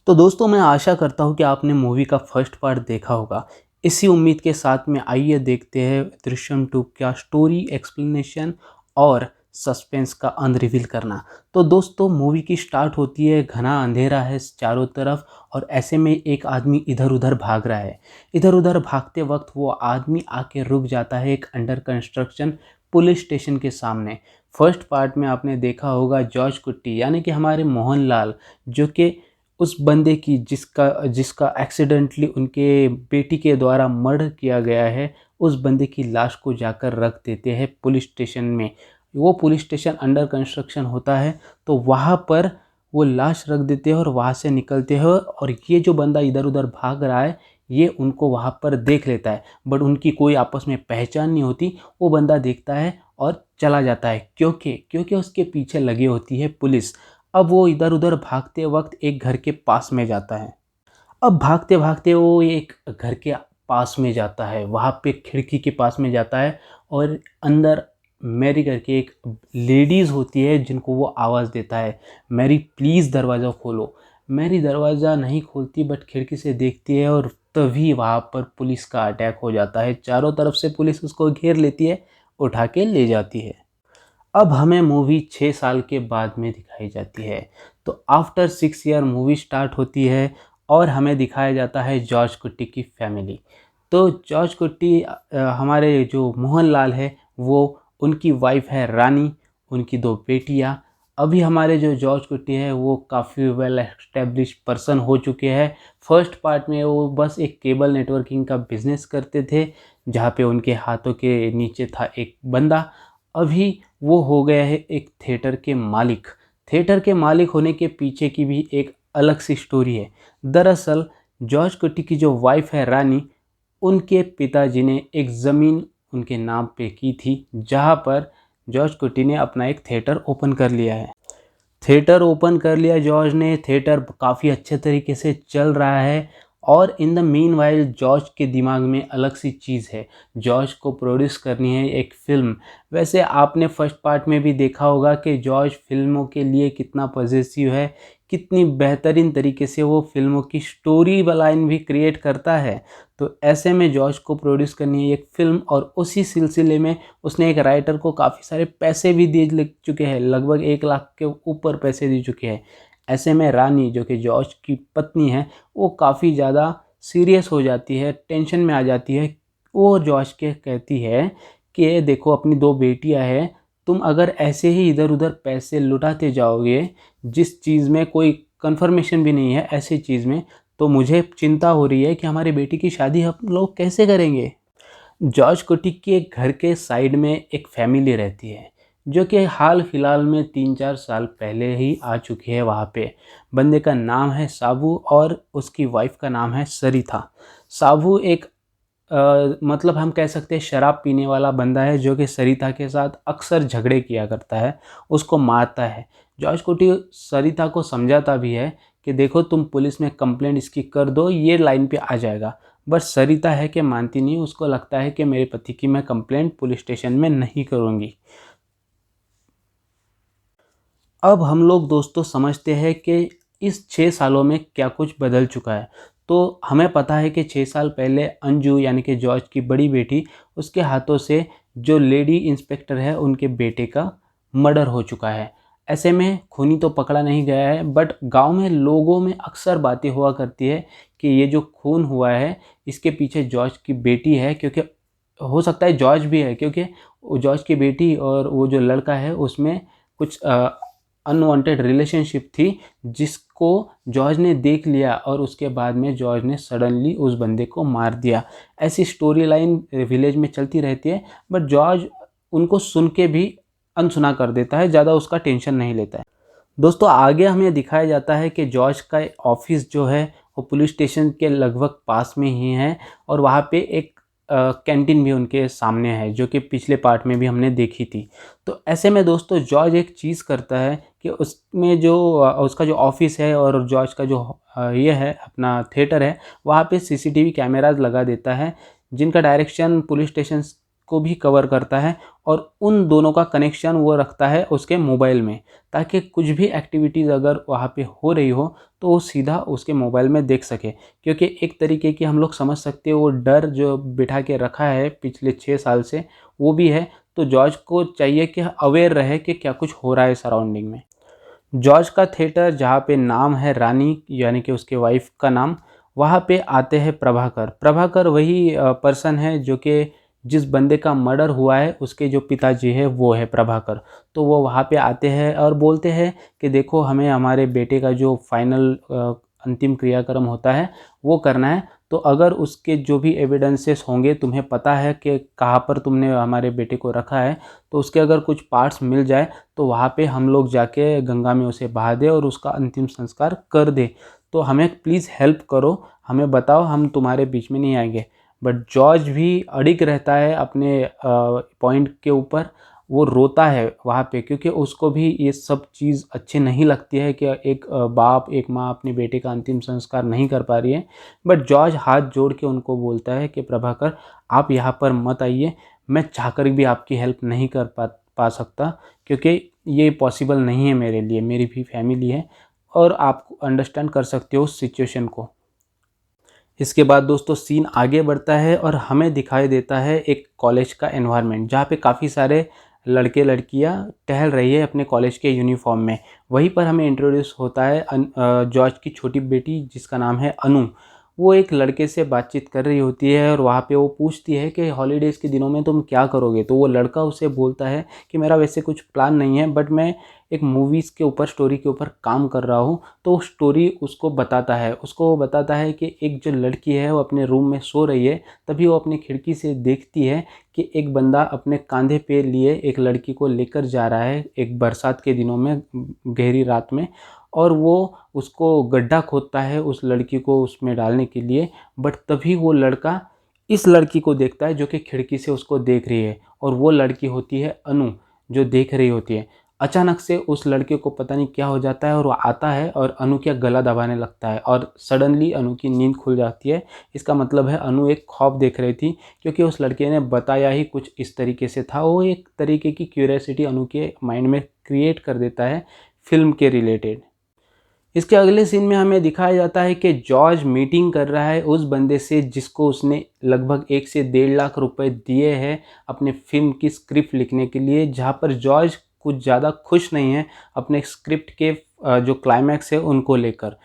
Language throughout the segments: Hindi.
तो दोस्तों मैं आशा करता हूँ कि आपने मूवी का फर्स्ट पार्ट देखा होगा। इसी उम्मीद के साथ में आइए देखते हैं दृश्यम 2 क्या स्टोरी, एक्सप्लेनेशन और सस्पेंस का अनरिवील करना। तो दोस्तों मूवी की स्टार्ट होती है, घना अंधेरा है चारों तरफ और ऐसे में एक आदमी इधर-उधर भाग रहा है। इधर-उधर भागते वक्त वो आदमी आके रुक जाता है एक अंडर कंस्ट्रक्शन पुलिस स्टेशन के सामने। फर्स्ट पार्ट में आपने देखा होगा जॉर्ज कुट्टी यानी कि हमारे मोहनलाल, जो कि उस बंदे की जिसका जिसका एक्सीडेंटली उनके बेटी के द्वारा मर्डर किया गया है, उस बंदे की लाश को जाकर रख देते हैं पुलिस स्टेशन में। वो पुलिस स्टेशन अंडर कंस्ट्रक्शन होता है, तो वहाँ पर वो लाश रख देते हैं और वहाँ से निकलते हैं और ये जो बंदा इधर-उधर भाग रहा है, ये उनको वहाँ पर देख लेता है। बट उनकी कोई आपस में पहचान नहीं होती। वो बंदा देखता है और चला जाता है क्योंकि उसके पीछे लगी होती है पुलिस। अब वो इधर-उधर भागते वक़्त एक घर के पास में जाता है। अब भागते-भागते वो एक घर के पास में जाता है, वहाँ पे खिड़की के पास में जाता है और अंदर मैरी करके एक लेडीज़ होती है जिनको वो आवाज़ देता है, मैरी प्लीज़ दरवाज़ा खोलो। मैरी दरवाज़ा नहीं खोलती बट खिड़की से देखती है और तभी वहाँ पर पुलिस का अटैक हो जाता है। चारों तरफ से पुलिस उसको घेर लेती है, उठा के ले जाती है। अब हमें मूवी 6 साल के बाद में दिखाई जाती है। तो आफ्टर 6 ईयर मूवी स्टार्ट होती है और हमें दिखाया जाता है जॉर्ज कुट्टी की फैमिली। तो जॉर्ज कुट्टी हमारे जो मोहनलाल है वो, उनकी वाइफ़ है रानी, उनकी 2 बेटियाँ। अभी हमारे जो जॉर्ज कुट्टी है वो काफ़ी वेल एस्टेब्लिश्ड पर्सन हो चुके हैं। फर्स्ट पार्ट में वो बस एक केबल नेटवर्किंग का बिज़नेस करते थे, जहाँ पे उनके हाथों के नीचे था एक बंदा। अभी वो हो गया है एक थिएटर के मालिक। थिएटर के मालिक होने के पीछे की भी एक अलग सी स्टोरी है। दरअसल जॉर्ज कुट्टी की जो वाइफ़ है रानी, उनके पिताजी ने एक ज़मीन उनके नाम पे की थी, जहाँ पर जॉर्ज कुट्टी ने अपना एक थिएटर ओपन कर लिया है। थिएटर ओपन कर लिया जॉर्ज ने, थिएटर काफ़ी अच्छे तरीके से चल रहा है और इन द मीनवाइल जॉर्ज के दिमाग में अलग सी चीज़ है। जॉर्ज को प्रोड्यूस करनी है एक फ़िल्म। वैसे आपने फर्स्ट पार्ट में भी देखा होगा कि जॉर्ज फ़िल्मों के लिए कितना पॉसेसिव है, कितनी बेहतरीन तरीके से वो फ़िल्मों की स्टोरी लाइन भी क्रिएट करता है। तो ऐसे में जॉर्ज को प्रोड्यूस करनी है एक फ़िल्म और उसी सिलसिले में उसने एक राइटर को काफ़ी सारे पैसे भी दे लग चुके हैं, लगभग 1 लाख के ऊपर पैसे दे चुके हैं। ऐसे में रानी जो कि जॉर्ज की पत्नी है, वो काफ़ी ज़्यादा सीरियस हो जाती है, टेंशन में आ जाती है। वो जॉर्ज के कहती है कि देखो अपनी 2 बेटियाँ हैं, तुम अगर ऐसे ही इधर-उधर पैसे लुटाते जाओगे, जिस चीज़ में कोई कन्फर्मेशन भी नहीं है ऐसी चीज़ में, तो मुझे चिंता हो रही है कि हमारी बेटी की शादी हम लोग कैसे करेंगे। जॉर्ज कुटी के घर के साइड में एक फैमिली रहती है, जो कि हाल फिलहाल में 3-4 साल पहले ही आ चुकी है वहाँ पे। बंदे का नाम है साबू और उसकी वाइफ का नाम है सरिता। साबू एक मतलब हम कह सकते हैं शराब पीने वाला बंदा है, जो कि सरिता के साथ अक्सर झगड़े किया करता है, उसको मारता है। जॉर्ज कुटी सरिता को समझाता भी है कि देखो तुम पुलिस में कंप्लेंट इसकी कर दो, ये लाइन पे आ जाएगा। बट सरिता है कि मानती नहीं, उसको लगता है कि मेरे पति की मैं कंप्लेंट पुलिस स्टेशन में नहीं करूँगी। अब हम लोग दोस्तों समझते हैं कि इस 6 सालों में क्या कुछ बदल चुका है। तो हमें पता है कि 6 साल पहले अंजू यानी कि जॉर्ज की बड़ी बेटी, उसके हाथों से जो लेडी इंस्पेक्टर है उनके बेटे का मर्डर हो चुका है। ऐसे में खूनी तो पकड़ा नहीं गया है बट गांव में लोगों में अक्सर बातें हुआ करती है कि ये जो खून हुआ है इसके पीछे जॉर्ज की बेटी है, क्योंकि हो सकता है जॉर्ज भी है, क्योंकि वो जॉर्ज की बेटी और वो जो लड़का है उसमें कुछ अनवांटेड रिलेशनशिप थी, जिसको जॉर्ज ने देख लिया और उसके बाद में जॉर्ज ने सडनली उस बंदे को मार दिया। ऐसी स्टोरी लाइन विलेज में चलती रहती है बट जॉर्ज उनको सुन के भी अनसुना कर देता है, ज़्यादा उसका टेंशन नहीं लेता है। दोस्तों आगे हमें दिखाया जाता है कि जॉर्ज का ऑफिस जो है वो पुलिस स्टेशन के लगभग पास में ही है और वहाँ पे एक कैंटीन भी उनके सामने है, जो कि पिछले पार्ट में भी हमने देखी थी। तो ऐसे में दोस्तों जॉर्ज एक चीज़ करता है कि उसमें जो उसका जो ऑफिस है और जॉर्ज का जो ये है अपना थिएटर है, वहाँ पे सीसीटीवी कैमराज लगा देता है, जिनका डायरेक्शन पुलिस स्टेशन को भी कवर करता है और उन दोनों का कनेक्शन वो रखता है उसके मोबाइल में, ताकि कुछ भी एक्टिविटीज़ अगर वहाँ पे हो रही हो तो वो सीधा उसके मोबाइल में देख सके। क्योंकि एक तरीके की हम लोग समझ सकते हैं वो डर जो बिठा के रखा है पिछले 6 साल से वो भी है। तो जॉर्ज को चाहिए कि अवेयर रहे कि क्या कुछ हो रहा है सराउंडिंग में। जॉर्ज का थिएटर जहाँ पे नाम है रानी, यानी कि उसके वाइफ का नाम, वहाँ पे आते हैं प्रभाकर। प्रभाकर वही पर्सन है जो कि जिस बंदे का मर्डर हुआ है उसके जो पिताजी है वो है प्रभाकर। तो वो वहाँ पे आते हैं और बोलते हैं कि देखो हमें हमारे बेटे का जो फाइनल अंतिम क्रियाक्रम होता है वो करना है। तो अगर उसके जो भी एविडेंसेस होंगे, तुम्हें पता है कि कहाँ पर तुमने हमारे बेटे को रखा है, तो उसके अगर कुछ पार्ट्स मिल जाए तो वहाँ पे हम लोग जाके गंगा में उसे बहा दें और उसका अंतिम संस्कार कर दें। तो हमें प्लीज़ हेल्प करो, हमें बताओ, हम तुम्हारे बीच में नहीं आएंगे। बट जॉर्ज भी अड़िग रहता है अपने पॉइंट के ऊपर। वो रोता है वहाँ पे क्योंकि उसको भी ये सब चीज़ अच्छी नहीं लगती है कि एक बाप एक माँ अपने बेटे का अंतिम संस्कार नहीं कर पा रही है। बट जॉर्ज हाथ जोड़ के उनको बोलता है कि प्रभाकर आप यहाँ पर मत आइए, मैं चाहकर भी आपकी हेल्प नहीं कर पा सकता, क्योंकि ये पॉसिबल नहीं है मेरे लिए, मेरी भी फैमिली है और आप अंडरस्टैंड कर सकते हो उस सिचुएशन को। इसके बाद दोस्तों सीन आगे बढ़ता है और हमें दिखाई देता है एक कॉलेज का एनवायरनमेंट, जहाँ पे काफ़ी सारे लड़के लड़कियाँ टहल रही है अपने कॉलेज के यूनिफॉर्म में। वहीं पर हमें इंट्रोड्यूस होता है जॉर्ज की छोटी बेटी जिसका नाम है अनु। वो एक लड़के से बातचीत कर रही होती है और वहाँ पे वो पूछती है कि हॉलीडेज़ के दिनों में तुम क्या करोगे। तो वो लड़का उसे बोलता है कि मेरा वैसे कुछ प्लान नहीं है, बट मैं एक मूवीज़ के ऊपर, स्टोरी के ऊपर काम कर रहा हूँ। तो स्टोरी उसको बताता है, उसको बताता है कि एक जो लड़की है वो अपने रूम में सो रही है। तभी वो अपनी खिड़की से देखती है कि एक बंदा अपने कंधे पे लिए एक लड़की को लेकर जा रहा है एक बरसात के दिनों में, गहरी रात में। और वो उसको गड्ढा खोदता है उस लड़की को उसमें डालने के लिए। बट तभी वो लड़का इस लड़की को देखता है जो कि खिड़की से उसको देख रही है, और वो लड़की होती है अनु जो देख रही होती है। अचानक से उस लड़के को पता नहीं क्या हो जाता है और वो आता है और अनु का गला दबाने लगता है और सडनली अनु की नींद खुल जाती है। इसका मतलब है अनु एक ख्वाब देख रही थी, क्योंकि उस लड़के ने बताया ही कुछ इस तरीके से था। वो एक तरीके की क्यूरियोसिटी अनु के माइंड में क्रिएट कर देता है फिल्म के रिलेटेड। इसके अगले सीन में हमें दिखाया जाता है कि जॉर्ज मीटिंग कर रहा है उस बंदे से जिसको उसने लगभग 1 से 1.5 लाख रुपए दिए हैं अपने फिल्म की स्क्रिप्ट लिखने के लिए, जहाँ पर जॉर्ज कुछ ज़्यादा खुश नहीं है अपने स्क्रिप्ट के जो क्लाइमैक्स है उनको लेकर।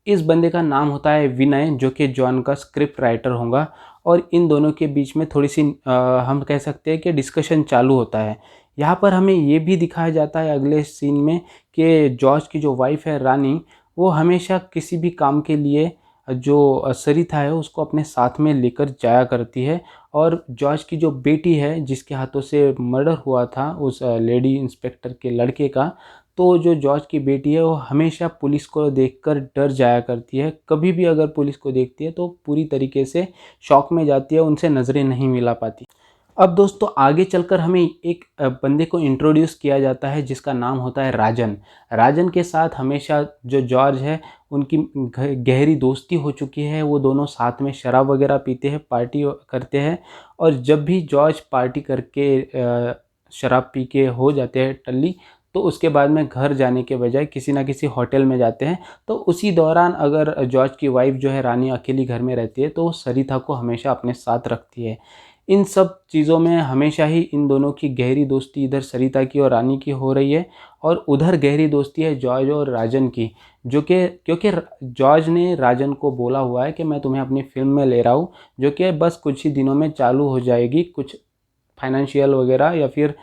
इस बंदे का नाम होता है विनय, जो कि जॉन का स्क्रिप्ट राइटर होगा। और इन दोनों के बीच में थोड़ी सी हम कह सकते हैं कि डिस्कशन चालू होता है। यहाँ पर हमें ये भी दिखाया जाता है अगले सीन में कि जॉर्ज की जो वाइफ है रानी, वो हमेशा किसी भी काम के लिए जो सरिता है उसको अपने साथ में लेकर जाया करती है। और जॉर्ज की जो बेटी है जिसके हाथों से मर्डर हुआ था उस लेडी इंस्पेक्टर के लड़के का, तो जो जॉर्ज की बेटी है वो हमेशा पुलिस को देखकर डर जाया करती है। कभी भी अगर पुलिस को देखती है तो पूरी तरीके से शॉक में जाती है, उनसे नज़रें नहीं मिला पाती। अब दोस्तों आगे चलकर हमें एक बंदे को इंट्रोड्यूस किया जाता है जिसका नाम होता है राजन। राजन के साथ हमेशा जो जॉर्ज है उनकी गहरी दोस्ती हो चुकी है। वो दोनों साथ में शराब वगैरह पीते हैं, पार्टी करते हैं। और जब भी जॉर्ज पार्टी करके शराब पी के हो जाते हैं टल्ली, तो उसके बाद में घर जाने के बजाय किसी ना किसी होटल में जाते हैं। तो उसी दौरान अगर जॉर्ज की वाइफ जो है रानी अकेली घर में रहती है तो वो सरिता को हमेशा अपने साथ रखती है। इन सब चीज़ों में हमेशा ही इन दोनों की गहरी दोस्ती इधर सरिता की और रानी की हो रही है, और उधर गहरी दोस्ती है जॉर्ज और राजन की, जो कि क्योंकि जॉर्ज ने राजन को बोला हुआ है कि मैं तुम्हें अपनी फिल्म में ले रहा हूँ, जो कि बस कुछ ही दिनों में चालू हो जाएगी। कुछ फाइनेंशियल वगैरह या फिर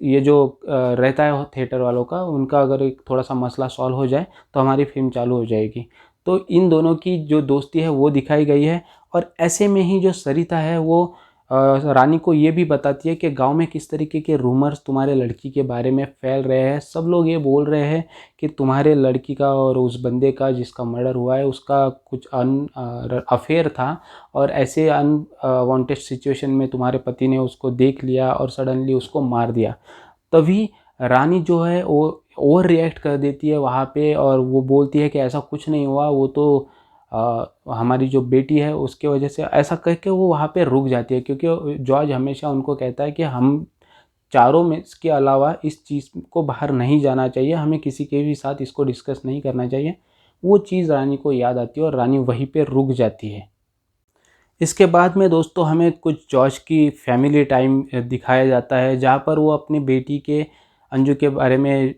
ये जो रहता है थिएटर वालों का, उनका अगर एक थोड़ा सा मसला सॉल्व हो जाए तो हमारी फिल्म चालू हो जाएगी। तो इन दोनों की जो दोस्ती है वो दिखाई गई है। और ऐसे में ही जो सरिता है वो रानी को ये भी बताती है कि गांव में किस तरीके के रूमर्स तुम्हारे लड़की के बारे में फैल रहे हैं। सब लोग ये बोल रहे हैं कि तुम्हारे लड़की का और उस बंदे का जिसका मर्डर हुआ है उसका कुछ अफेयर था, और ऐसे अनवांटेड सिचुएशन में तुम्हारे पति ने उसको देख लिया और सडनली उसको मार दिया। तभी रानी जो है वो ओवर रिएक्ट कर देती है वहाँ पे, और वो बोलती है कि ऐसा कुछ नहीं हुआ, वो तो हमारी जो बेटी है उसके वजह से, ऐसा कह के वो वहाँ पे रुक जाती है, क्योंकि जॉर्ज हमेशा उनको कहता है कि हम चारों में के अलावा इस चीज़ को बाहर नहीं जाना चाहिए, हमें किसी के भी साथ इसको डिस्कस नहीं करना चाहिए। वो चीज़ रानी को याद आती है और रानी वहीं पे रुक जाती है। इसके बाद में दोस्तों हमें कुछ जॉर्ज की फैमिली टाइम दिखाया जाता है, जहाँ पर वो अपनी बेटी के अंजू के बारे में,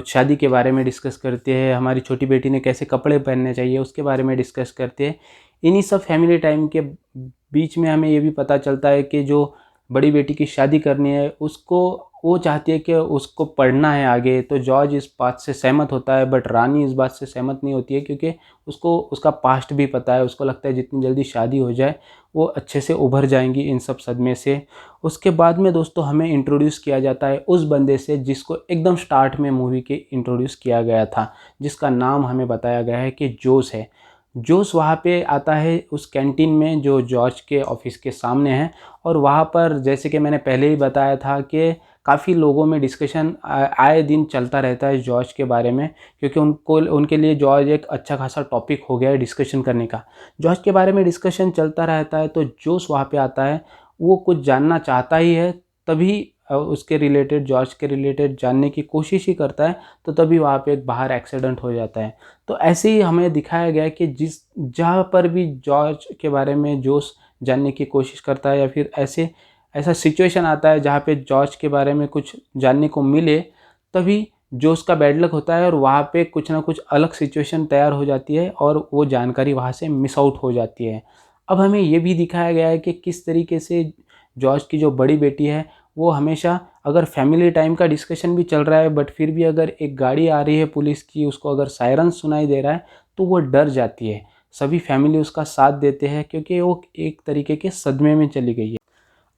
शादी के बारे में डिस्कस करते हैं। हमारी छोटी बेटी ने कैसे कपड़े पहनने चाहिए उसके बारे में डिस्कस करते हैं। इन्हीं सब फैमिली टाइम के बीच में हमें ये भी पता चलता है कि जो बड़ी बेटी की शादी करनी है उसको, वो चाहती है कि उसको पढ़ना है आगे, तो जॉर्ज इस बात से सहमत होता है, बट रानी इस बात से सहमत नहीं होती है, क्योंकि उसको उसका पास्ट भी पता है। उसको लगता है जितनी जल्दी शादी हो जाए वो अच्छे से उभर जाएंगी इन सब सदमे से। उसके बाद में दोस्तों हमें इंट्रोड्यूस किया जाता है उस बंदे से जिसको एकदम स्टार्ट में मूवी के इंट्रोड्यूस किया गया था, जिसका नाम हमें बताया गया है कि जोस है। जोस वहाँ पे आता है उस कैंटीन में जो जॉर्ज के ऑफिस के सामने है, और वहाँ पर जैसे कि मैंने पहले ही बताया था कि काफ़ी लोगों में डिस्कशन आए दिन चलता रहता है जॉर्ज के बारे में, क्योंकि उनको उनके लिए जॉर्ज एक अच्छा खासा टॉपिक हो गया है डिस्कशन करने का। जॉर्ज के बारे में डिस्कशन चलता रहता है, तो जोस वहाँ पे आता है, वो कुछ जानना चाहता ही है, तभी उसके रिलेटेड, जॉर्ज के रिलेटेड जानने की कोशिश ही करता है, तो तभी वहाँ पे एक बाहर एक्सीडेंट हो जाता है। तो ऐसे ही हमें दिखाया गया है कि जहाँ पर भी जॉर्ज के बारे में जोस जानने की कोशिश करता है, या फिर ऐसा सिचुएशन आता है जहाँ पे जॉर्ज के बारे में कुछ जानने को मिले, तभी जोस का बैड लक होता है और वहाँ पे कुछ ना कुछ अलग सिचुएशन तैयार हो जाती है और वो जानकारी वहाँ से मिस आउट हो जाती है। अब हमें ये भी दिखाया गया है कि किस तरीके से जॉर्ज की जो बड़ी बेटी है वो हमेशा, अगर फैमिली टाइम का डिस्कशन भी चल रहा है बट फिर भी अगर एक गाड़ी आ रही है पुलिस की, उसको अगर सायरन सुनाई दे रहा है तो वो डर जाती है। सभी फैमिली उसका साथ देते हैं क्योंकि वो एक तरीके के सदमे में चली गई है।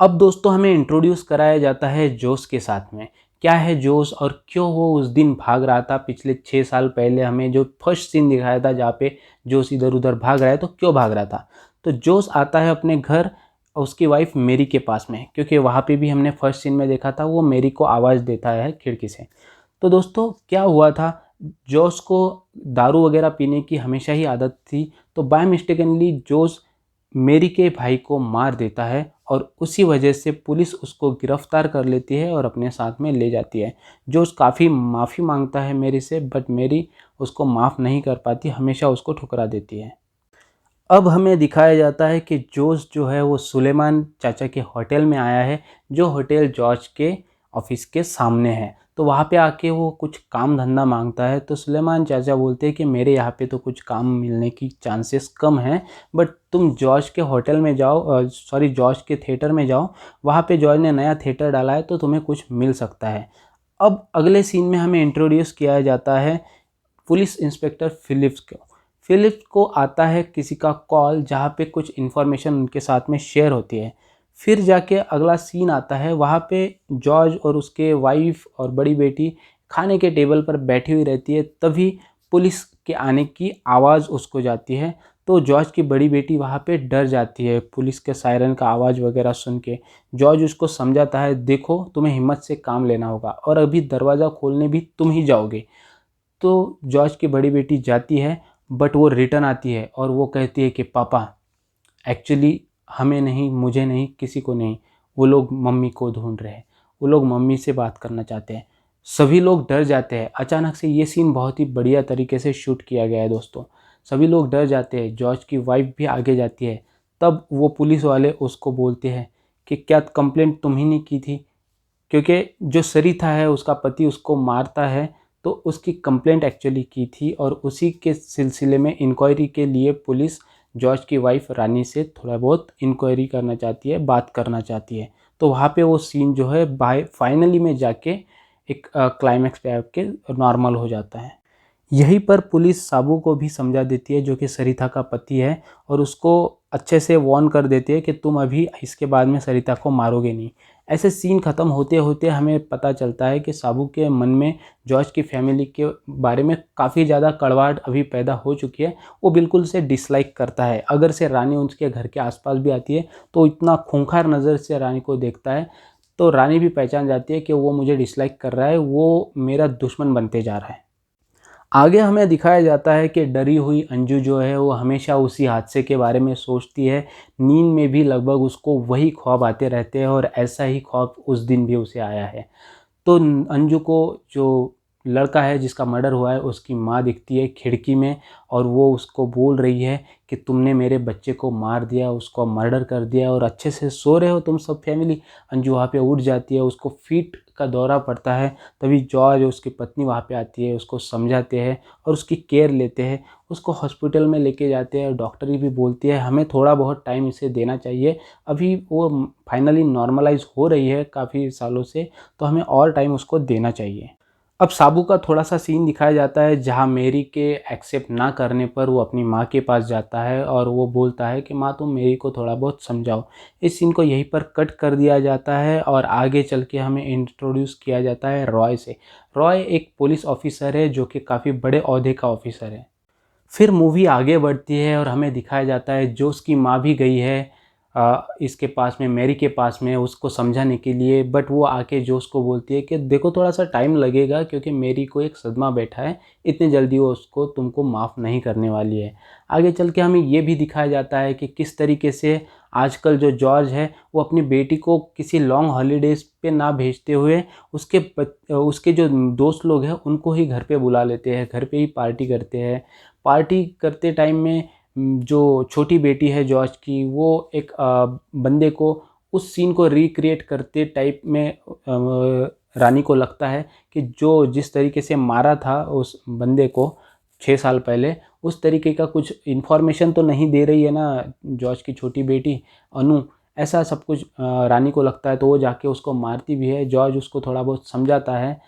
अब दोस्तों हमें इंट्रोड्यूस कराया जाता है जोस के साथ में। क्या है जोस और क्यों वो उस दिन भाग रहा था, पिछले 6 साल पहले हमें जो फर्स्ट सीन दिखाया था जहाँ पे जोस इधर उधर भाग रहा है, तो क्यों भाग रहा था। तो जोस आता है अपने घर उसकी वाइफ मेरी के पास में, क्योंकि वहाँ पे भी हमने फर्स्ट सीन में देखा था वो मेरी को आवाज़ देता है खिड़की से। तो दोस्तों क्या हुआ था, जोस को दारू वगैरह पीने की हमेशा ही आदत थी, तो बाय मिस्टेकनली जोस मेरी के भाई को मार देता है और उसी वजह से पुलिस उसको गिरफ्तार कर लेती है और अपने साथ में ले जाती है। जोस काफ़ी माफ़ी मांगता है मेरी से, बट मेरी उसको माफ़ नहीं कर पाती, हमेशा उसको ठुकरा देती है। अब हमें दिखाया जाता है कि जोस जो है वो सुलेमान चाचा के होटल में आया है, जो होटल जॉर्ज के ऑफिस के सामने है। तो वहाँ पे आके वो कुछ काम धंधा मांगता है, तो सुलेमान चाचा बोलते हैं कि मेरे यहाँ पे तो कुछ काम मिलने की चांसेस कम हैं, बट तुम जॉर्ज के होटल में जाओ, सॉरी जॉर्ज के थिएटर में जाओ, वहाँ पे जॉर्ज ने नया थिएटर डाला है तो तुम्हें कुछ मिल सकता है। अब अगले सीन में हमें इंट्रोड्यूस किया जाता है पुलिस इंस्पेक्टर फिलिप्स को। फिलिप्स को आता है किसी का कॉल जहाँ पे कुछ इन्फॉर्मेशन उनके साथ में शेयर होती है। फिर जाके अगला सीन आता है, वहाँ पे जॉर्ज और उसके वाइफ और बड़ी बेटी खाने के टेबल पर बैठी हुई रहती है, तभी पुलिस के आने की आवाज़ उसको जाती है। तो जॉर्ज की बड़ी बेटी वहाँ पे डर जाती है पुलिस के सायरन का आवाज़ वगैरह सुन के। जॉर्ज उसको समझाता है, देखो तुम्हें हिम्मत से काम लेना होगा और अभी दरवाज़ा खोलने भी तुम ही जाओगे। तो जॉर्ज की बड़ी बेटी जाती है, बट वो रिटर्न आती है और वो कहती है कि पापा एक्चुअली हमें नहीं, मुझे नहीं, किसी को नहीं, वो लोग मम्मी को ढूंढ रहे हैं, वो लोग मम्मी से बात करना चाहते हैं। सभी लोग डर जाते हैं। अचानक से ये सीन बहुत ही बढ़िया तरीके से शूट किया गया है दोस्तों। सभी लोग डर जाते हैं, जॉर्ज की वाइफ भी आगे जाती है। तब वो पुलिस वाले उसको बोलते हैं कि क्या कंप्लेंट तुम ही ने की थी, क्योंकि जो सरिता है उसका पति उसको मारता है, तो उसकी कंप्लेंट एक्चुअली की थी और उसी के सिलसिले में इंक्वायरी के लिए पुलिस जॉर्ज की वाइफ रानी से थोड़ा बहुत इंक्वायरी करना चाहती है, बात करना चाहती है। तो वहाँ पे वो सीन जो है बाय फाइनली में जाके एक क्लाइमैक्स पे आके नॉर्मल हो जाता है। यहीं पर पुलिस साबू को भी समझा देती है जो कि सरिता का पति है, और उसको अच्छे से वार्न कर देती है कि तुम अभी इसके बाद में सरिता को मारोगे नहीं। ऐसे सीन ख़त्म होते होते हमें पता चलता है कि साबू के मन में जॉर्ज की फैमिली के बारे में काफ़ी ज़्यादा कड़वाहट अभी पैदा हो चुकी है। वो बिल्कुल से डिसलाइक करता है। अगर से रानी उसके घर के आसपास भी आती है तो इतना खूंखार नज़र से रानी को देखता है, तो रानी भी पहचान जाती है कि वो मुझे डिसलाइक कर रहा है, वो मेरा दुश्मन बनते जा रहा है। आगे हमें दिखाया जाता है कि डरी हुई अंजू जो है वो हमेशा उसी हादसे के बारे में सोचती है। नींद में भी लगभग उसको वही ख्वाब आते रहते हैं और ऐसा ही ख्वाब उस दिन भी उसे आया है। तो अंजू को जो लड़का है जिसका मर्डर हुआ है उसकी माँ दिखती है खिड़की में, और वो उसको बोल रही है कि तुमने मेरे बच्चे को मार दिया, उसको मर्डर कर दिया और अच्छे से सो रहे हो तुम सब फैमिली। अंजू वहाँ पे उठ जाती है, उसको फीट का दौरा पड़ता है। तभी जॉर्ज उसकी पत्नी वहाँ पे आती है, उसको समझाते हैं और उसकी केयर लेते हैं। उसको हॉस्पिटल में लेके जाते हैं। डॉक्टर भी बोलती है हमें थोड़ा बहुत टाइम इसे देना चाहिए, अभी वो फाइनली नॉर्मलाइज हो रही है काफ़ी सालों से, तो हमें और टाइम उसको देना चाहिए। अब साबू का थोड़ा-सा सीन दिखाया जाता है जहाँ मेरी के एक्सेप्ट ना करने पर वो अपनी माँ के पास जाता है और वो बोलता है कि माँ तुम मेरी को थोड़ा बहुत समझाओ। इस सीन को यहीं पर कट कर दिया जाता है और आगे चल के हमें इंट्रोड्यूस किया जाता है रॉय से। रॉय एक पुलिस ऑफिसर है जो कि काफ़ी बड़े ओहदे का ऑफिसर है। फिर मूवी आगे बढ़ती है और हमें दिखाया जाता है जो उसकी माँ भी गई है इसके पास में, मेरी के पास में उसको समझाने के लिए, बट वो आके जोश को बोलती है कि देखो थोड़ा सा टाइम लगेगा क्योंकि मेरी को एक सदमा बैठा है, इतनी जल्दी वो उसको तुमको माफ़ नहीं करने वाली है। आगे चल के हमें ये भी दिखाया जाता है कि किस तरीके से आजकल जो जॉर्ज है वो अपनी बेटी को किसी लॉन्ग हॉलीडेज़ पे ना भेजते हुए उसके जो दोस्त लोग हैं उनको ही घर पे बुला लेते हैं, घर पे ही पार्टी करते हैं। पार्टी करते टाइम में जो छोटी बेटी है जॉर्ज की, वो एक बंदे को उस सीन को रिक्रिएट करते टाइप में रानी को लगता है कि जो जिस तरीके से मारा था उस बंदे को 6 साल पहले, उस तरीके का कुछ इन्फॉर्मेशन तो नहीं दे रही है ना जॉर्ज की छोटी बेटी अनु, ऐसा सब कुछ रानी को लगता है। तो वो जाके उसको मारती भी है। जॉर्ज उसको थोड़ा बहुत समझाता है।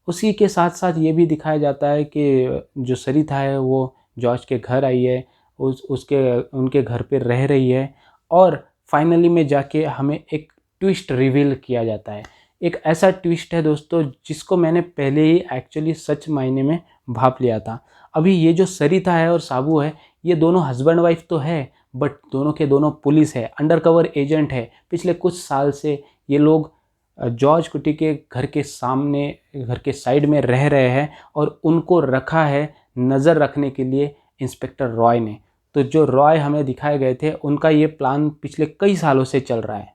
उसी के साथ-साथ ये भी दिखाया जाता है कि जो सरिता है वो जॉर्ज के घर आई है, उसके उनके घर पे रह रही है और फाइनली में जाके हमें एक ट्विस्ट रिवील किया जाता है। एक ऐसा ट्विस्ट है दोस्तों जिसको मैंने पहले ही एक्चुअली सच मायने में भाँप लिया था। अभी ये जो सरिता है और साबू है, ये दोनों हस्बैंड वाइफ तो है, बट दोनों के दोनों पुलिस है, अंडरकवर एजेंट है। पिछले कुछ साल से ये लोग जॉर्ज कुटी के घर के सामने, घर के साइड में रह रहे हैं और उनको रखा है नज़र रखने के लिए इंस्पेक्टर रॉय ने। तो जो रॉय हमें दिखाए गए थे उनका ये प्लान पिछले कई सालों से चल रहा है।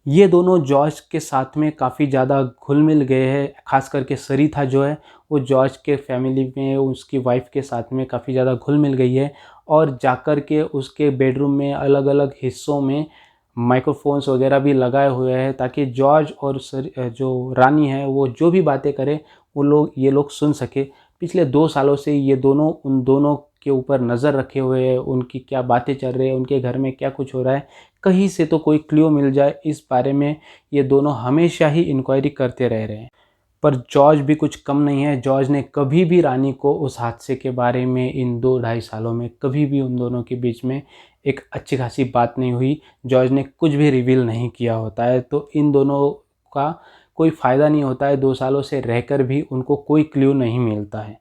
ये दोनों जॉर्ज के साथ में काफ़ी ज़्यादा घुल-मिल गए हैं, ख़ास करके सरिता जो है वो जॉर्ज के फैमिली में उसकी वाइफ़ के साथ में काफ़ी ज़्यादा घुल-मिल गई है और जाकर के उसके बेडरूम में अलग-अलग हिस्सों में माइक्रोफ़ोन्स वग़ैरह भी लगाए हुए हैं ताकि जॉर्ज और जो रानी है वो जो भी बातें करे वो ये लोग सुन सके। पिछले 2 सालों से ये दोनों उन दोनों के ऊपर नज़र रखे हुए हैं, उनकी क्या बातें चल रही है, उनके घर में क्या कुछ हो रहा है, कहीं से तो कोई क्लू मिल जाए इस बारे में ये दोनों हमेशा ही इंक्वायरी करते रह रहे हैं। पर जॉर्ज भी कुछ कम नहीं है। जॉर्ज ने कभी भी रानी को उस हादसे के बारे में इन 2 ढाई सालों में कभी भी उन दोनों के बीच में एक अच्छी खासी बात नहीं हुई। जॉर्ज ने कुछ भी रिवील नहीं किया होता है, तो इन दोनों का कोई फ़ायदा नहीं होता है। 2 सालों से रहकर भी उनको कोई क्लू नहीं मिलता है।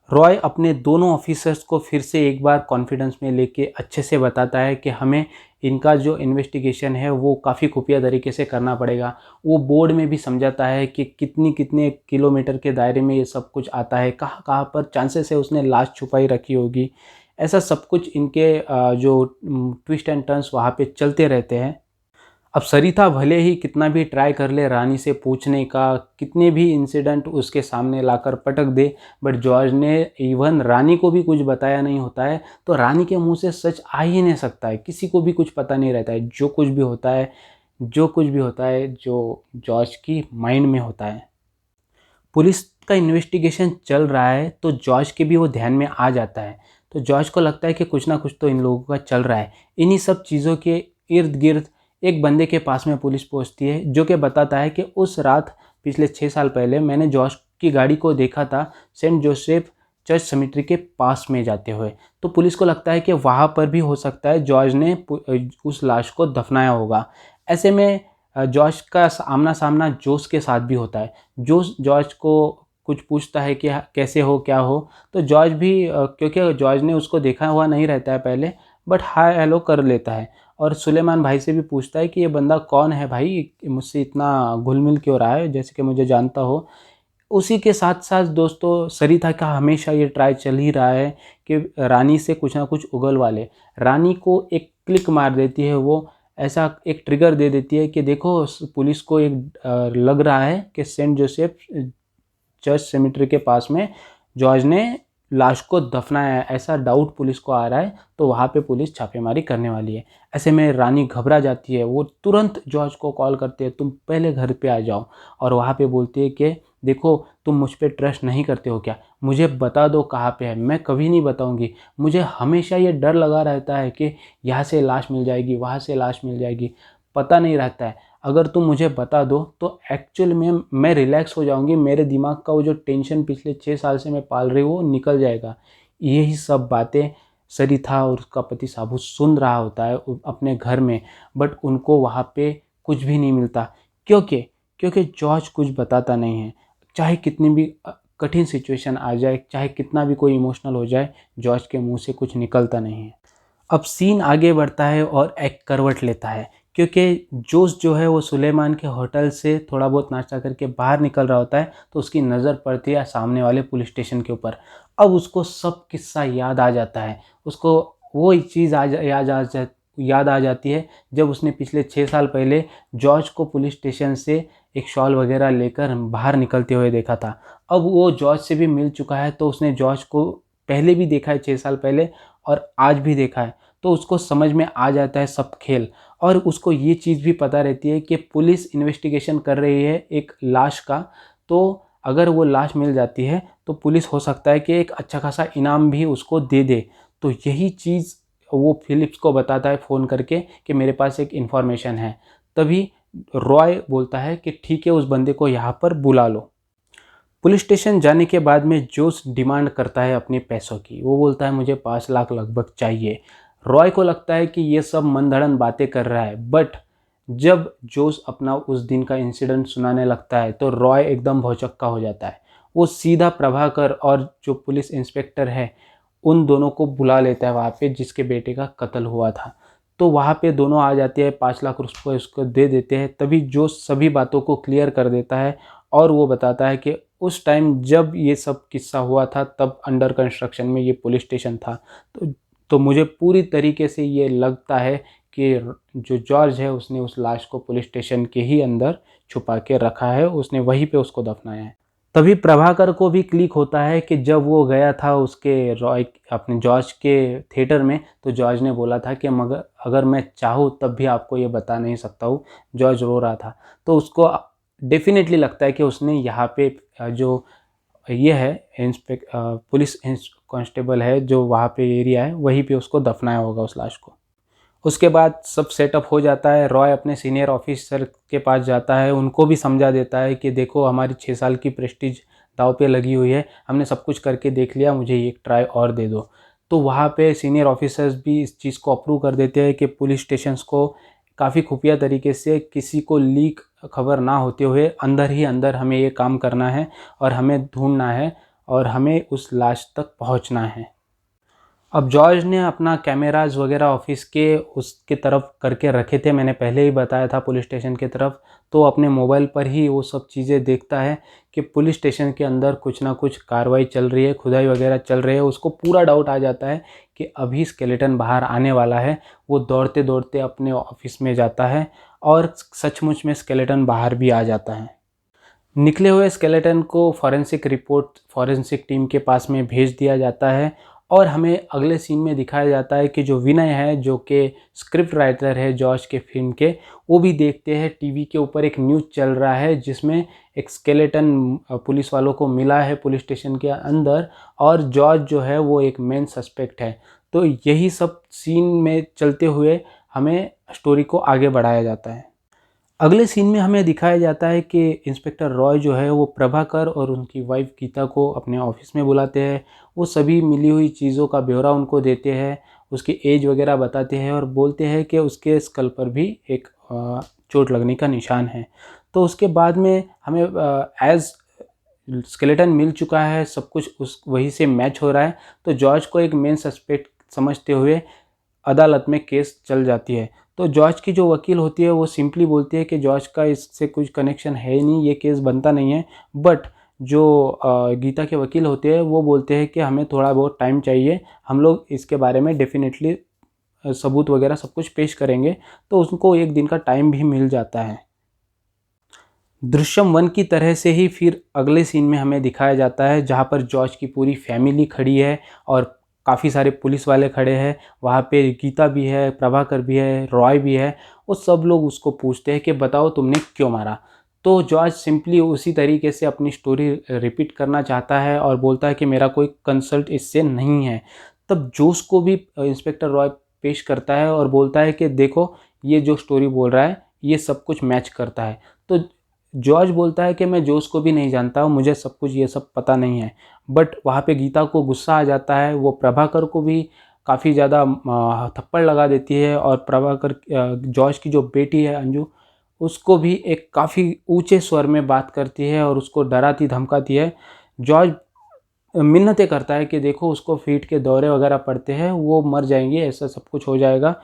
रॉय अपने दोनों ऑफिसर्स को फिर से एक बार कॉन्फिडेंस में लेके अच्छे से बताता है कि हमें इनका जो इन्वेस्टिगेशन है वो काफ़ी खुफिया तरीके से करना पड़ेगा। वो बोर्ड में भी समझाता है कि कितने किलोमीटर के दायरे में ये सब कुछ आता है, कहाँ-कहाँ पर चांसेस है उसने लाश छुपाई रखी होगी। ऐसा सब कुछ इनके जो ट्विस्ट एंड टर्न्स वहाँ पे चलते रहते हैं। अब सरिता भले ही कितना भी ट्राई कर ले रानी से पूछने का, कितने भी इंसिडेंट उसके सामने लाकर पटक दे, बट जॉर्ज ने इवन रानी को भी कुछ बताया नहीं होता है, तो रानी के मुंह से सच आ ही नहीं सकता है। किसी को भी कुछ पता नहीं रहता है। जो कुछ भी होता है, जो कुछ भी होता है, जो जॉर्ज की माइंड में होता है। पुलिस का इन्वेस्टिगेशन चल रहा है तो जॉर्ज के भी वो ध्यान में आ जाता है। तो जॉर्ज को लगता है कि कुछ ना कुछ तो इन लोगों का चल रहा है। इन्हीं सब चीज़ों के इर्द-गिर्द एक बंदे के पास में पुलिस पहुंचती है जो कि बताता है कि उस रात पिछले 6 साल पहले मैंने जॉर्ज की गाड़ी को देखा था सेंट जोसेफ चर्च सेमेट्री के पास में जाते हुए। तो पुलिस को लगता है कि वहाँ पर भी हो सकता है जॉर्ज ने उस लाश को दफनाया होगा। ऐसे में जॉर्ज का आमना-सामना जोश के साथ भी होता है। जोश जॉर्ज को कुछ पूछता है कि कैसे हो, क्या हो? तो जॉर्ज भी क्योंकि जॉर्ज ने उसको देखा हुआ नहीं रहता है पहले, बट हाय हेलो कर लेता है और सुलेमान भाई से भी पूछता है कि ये बंदा कौन है भाई? मुझसे इतना घुल-मिल क्यों रहा है जैसे कि मुझे जानता हो? उसी के साथ साथ दोस्तों सरिता का हमेशा ये ट्राई चल ही रहा है कि रानी से कुछ ना कुछ उगलवा ले। रानी को एक क्लिक मार देती है, वो ऐसा एक ट्रिगर दे देती है कि देखो पुलिस को एक लग रहा है कि सेंट जोसेफ चर्च सेमेट्री के पास में जॉर्ज ने लाश को दफनाया है, ऐसा डाउट पुलिस को आ रहा है, तो वहाँ पे पुलिस छापेमारी करने वाली है। ऐसे में रानी घबरा जाती है, वो तुरंत जॉर्ज को कॉल करती है, तुम पहले घर पे आ जाओ, और वहाँ पे बोलती है कि देखो तुम मुझ पे ट्रस्ट नहीं करते हो क्या, मुझे बता दो कहाँ पे है। मैं कभी नहीं बताऊँगी, मुझे हमेशा ये डर लगा रहता है कि यहाँ से लाश मिल जाएगी, वहाँ से लाश मिल जाएगी, पता नहीं रहता है। अगर तुम मुझे बता दो तो एक्चुअल में मैं रिलैक्स हो जाऊंगी, मेरे दिमाग का वो जो टेंशन पिछले 6 साल से मैं पाल रही हूँ वो निकल जाएगा। यही सब बातें सरिता और उसका पति साबू सुन रहा होता है अपने घर में, बट उनको वहाँ पे कुछ भी नहीं मिलता। क्योंकि क्योंकि जॉर्ज कुछ बताता नहीं है। चाहे कितनी भी कठिन सिचुएशन आ जाए, चाहे कितना भी कोई इमोशनल हो जाए, जॉर्ज के मुंह से कुछ निकलता नहीं है। अब सीन आगे बढ़ता है और एक करवट लेता है, क्योंकि जोश जो है वो सुलेमान के होटल से थोड़ा बहुत नाश्ता करके बाहर निकल रहा होता है, तो उसकी नज़र पड़ती है सामने वाले पुलिस स्टेशन के ऊपर। अब उसको सब किस्सा याद आ जाता है, उसको वो एक चीज़ याद आ जाती है जब उसने पिछले 6 साल पहले जॉर्ज को पुलिस स्टेशन से एक शॉल वगैरह लेकर बाहर निकलते हुए देखा था। अब वो जॉर्ज से भी मिल चुका है, तो उसने जॉर्ज को पहले भी देखा है 6 साल पहले और आज भी देखा है, तो उसको समझ में आ जाता है सब खेल। और उसको ये चीज़ भी पता रहती है कि पुलिस इन्वेस्टिगेशन कर रही है एक लाश का, तो अगर वो लाश मिल जाती है तो पुलिस हो सकता है कि एक अच्छा खासा इनाम भी उसको दे दे। तो यही चीज़ वो फिलिप्स को बताता है फ़ोन करके कि मेरे पास एक इन्फॉर्मेशन है। तभी रॉय बोलता है कि ठीक है, उस बंदे को यहाँ पर बुला लो। पुलिस स्टेशन जाने के बाद में जोश डिमांड करता है अपने पैसों की। वो बोलता है मुझे 5 लाख लगभग चाहिए। रॉय को लगता है कि ये सब मनगढ़ंत बातें कर रहा है, बट जब जोश अपना उस दिन का इंसिडेंट सुनाने लगता है तो रॉय एकदम भौचक्का हो जाता है। वो सीधा प्रभाकर और जो पुलिस इंस्पेक्टर है उन दोनों को बुला लेता है वहाँ पे, जिसके बेटे का कत्ल हुआ था। तो वहाँ पे दोनों आ जाते हैं, 5 लाख रुपये उसको दे देते हैं। तभी जोश सभी बातों को क्लियर कर देता है और वो बताता है कि उस टाइम जब ये सब किस्सा हुआ था तब अंडर कंस्ट्रक्शन में ये पुलिस स्टेशन था। तो मुझे पूरी तरीके से ये लगता है कि जो जॉर्ज है उसने उस लाश को पुलिस स्टेशन के ही अंदर छुपा के रखा है, उसने वहीं पे उसको दफनाया है। तभी प्रभाकर को भी क्लिक होता है कि जब वो गया था उसके रॉय अपने जॉर्ज के थिएटर में, तो जॉर्ज ने बोला था कि मगर अगर मैं चाहूँ तब भी आपको ये बता नहीं सकता हूँ। जॉर्ज रो रहा था, तो उसको डेफिनेटली लगता है कि उसने यहाँ पे जो ये है पुलिस कांस्टेबल है जो वहाँ पे एरिया है, वहीं पे उसको दफनाया होगा उस लाश को। उसके बाद सब सेटअप हो जाता है। रॉय अपने सीनियर ऑफिसर के पास जाता है, उनको भी समझा देता है कि देखो हमारी 6 साल की प्रेस्टीज दांव पे लगी हुई है, हमने सब कुछ करके देख लिया, मुझे एक ट्राई और दे दो। तो वहाँ पे सीनियर ऑफिसर्स भी इस चीज़ को अप्रूव कर देते हैं कि पुलिस स्टेशंस को काफ़ी खुफिया तरीके से किसी को लीक खबर ना होते हुए अंदर ही अंदर हमें ये काम करना है और हमें ढूंढना है और हमें उस लाश तक पहुंचना है। अब जॉर्ज ने अपना कैमराज वगैरह ऑफिस के उसके तरफ करके रखे थे, मैंने पहले ही बताया था पुलिस स्टेशन की तरफ। तो अपने मोबाइल पर ही वो सब चीज़ें देखता है कि पुलिस स्टेशन के अंदर कुछ ना कुछ कार्रवाई चल रही है, खुदाई वगैरह चल रही है। उसको पूरा डाउट आ जाता है कि अभी स्केलेटन बाहर आने वाला है। वो दौड़ते दौड़ते अपने ऑफिस में जाता है और सचमुच में स्केलेटन बाहर भी आ जाता है। निकले हुए स्केलेटन को फॉरेंसिक टीम के पास में भेज दिया जाता है और हमें अगले सीन में दिखाया जाता है कि जो विनय है, जो कि स्क्रिप्ट राइटर है जॉर्ज के फिल्म के, वो भी देखते हैं टीवी के ऊपर एक न्यूज़ चल रहा है जिसमें एक स्केलेटन पुलिस वालों को मिला है पुलिस स्टेशन के अंदर, और जॉर्ज जो है वो एक मेन सस्पेक्ट है। तो यही सब सीन में चलते हुए हमें स्टोरी को आगे बढ़ाया जाता है। अगले सीन में हमें दिखाया जाता है कि इंस्पेक्टर रॉय जो है वो प्रभाकर और उनकी वाइफ गीता को अपने ऑफिस में बुलाते हैं। वो सभी मिली हुई चीज़ों का ब्यौरा उनको देते हैं, उसकी एज वगैरह बताते हैं और बोलते हैं कि उसके स्कल पर भी एक चोट लगने का निशान है। तो उसके बाद में हमें एज स्केलेटन मिल चुका है, सब कुछ उस वही से मैच हो रहा है, तो जॉर्ज को एक मेन सस्पेक्ट समझते हुए अदालत में केस चल जाती है। तो जॉर्ज की जो वकील होती है वो सिंपली बोलती है कि जॉर्ज का इससे कुछ कनेक्शन है ही नहीं, ये केस बनता नहीं है। बट जो गीता के वकील होते हैं वो बोलते हैं कि हमें थोड़ा बहुत टाइम चाहिए, हम लोग इसके बारे में डेफिनेटली सबूत वगैरह सब कुछ पेश करेंगे। तो उसको एक दिन का टाइम भी मिल जाता है। दृश्यम 1 की तरह से ही फिर अगले सीन में हमें दिखाया जाता है जहाँ पर जॉर्ज की पूरी फैमिली खड़ी है और काफ़ी सारे पुलिस वाले खड़े हैं। वहाँ पे गीता भी है, प्रभाकर भी है, रॉय भी है। वो सब लोग उसको पूछते हैं कि बताओ तुमने क्यों मारा। तो जॉर्ज सिंपली उसी तरीके से अपनी स्टोरी रिपीट करना चाहता है और बोलता है कि मेरा कोई कंसल्ट इससे नहीं है। तब जोश को भी इंस्पेक्टर रॉय पेश करता है और बोलता है कि देखो ये जो स्टोरी बोल रहा है ये सब कुछ मैच करता है। तो जॉर्ज बोलता है कि मैं जोश को भी नहीं जानता हूँ, मुझे सब कुछ ये सब पता नहीं है। बट वहाँ पे गीता को गुस्सा आ जाता है, वो प्रभाकर को भी काफ़ी ज़्यादा थप्पड़ लगा देती है और प्रभाकर जॉर्ज की जो बेटी है अंजू उसको भी एक काफ़ी ऊंचे स्वर में बात करती है और उसको डराती धमकाती है। जॉर्ज मिन्नतें करता है कि देखो उसको फीट के दौरे वगैरह पड़ते हैं, वो मर जाएंगी, ऐसा सब कुछ हो जाएगा,